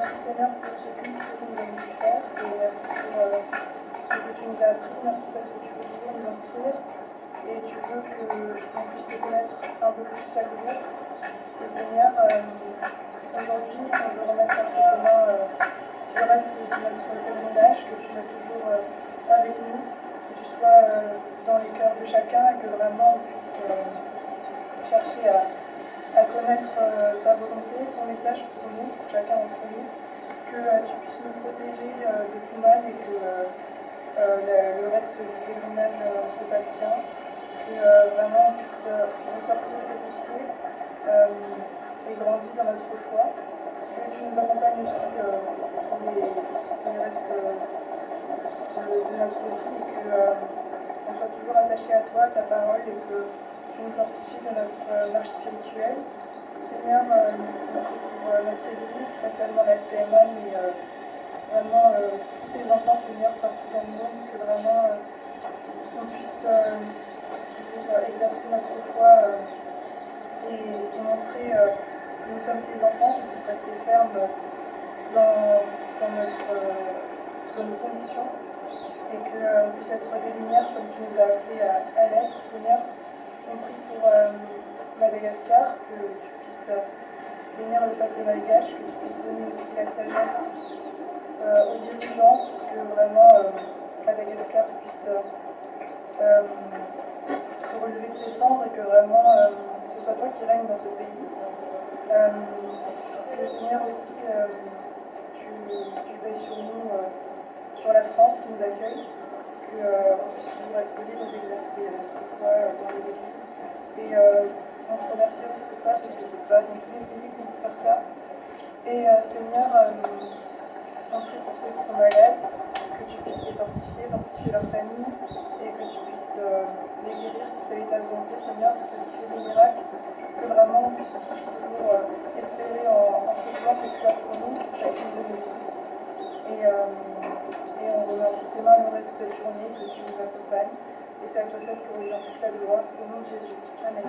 Seigneur pour ce que tu nous as pu faire et merci pour ce que tu nous as appris. Merci parce que tu veux toujours nous instruire et tu veux qu'on puisse te connaître un peu plus chaque jour. Et Seigneur, aujourd'hui, on veut remettre entre tes mains le reste de notre pèlerinage, que tu sois toujours avec nous, que tu sois dans les cœurs de chacun et que vraiment on puisse chercher à connaître ta volonté, ton message pour nous, pour chacun d'entre nous, que tu puisses nous protéger de tout mal et que le reste du pèlerinage se passe bien, que vraiment on puisse ressortir édifié et grandir dans notre foi, que tu nous accompagnes aussi pour les restes de notre vie et qu'on soit toujours attaché à toi, à ta parole et que tu nous fortifies de notre marche spirituelle. Seigneur, pour notre Église, pas seulement la FTMA, mais vraiment tous tes enfants, Seigneur, partout dans le monde, que vraiment on puisse toujours exercer notre foi et montrer que nous sommes tes enfants, qu'on puisse rester ferme dans nos conditions et qu'on puisse être des lumières comme tu nous as appelés à l'être, Seigneur. On prie pour Madagascar, que tu puisses bénir le peuple malgache, que tu puisses donner aussi la sagesse aux dirigeants, pour que vraiment Madagascar puisse se relever de ses cendres et que vraiment ce soit toi qui règnes dans ce pays. Que Seigneur aussi tu veilles sur nous, sur la France qui nous accueille, qu'on puisse toujours être libre d'exercer notre foi dans les églises. Et on te remercie aussi pour ça, parce que c'est pas dans tous les pays qu'on peut faire ça. Et Seigneur, on prie pour ceux qui sont malades, que tu puisses les fortifier leur famille, et que tu puisses les guérir si tu as ta volonté, Seigneur, que tu fais des miracles, que vraiment on puisse toujours espérer en ce plan que tu as pour nous, pour chacune de nos vies. Et on remet entre tes mains le reste de cette journée, que tu nous accompagnes. Et c'est à toi seul que revient toute la gloire, au nom de Jésus. Amen.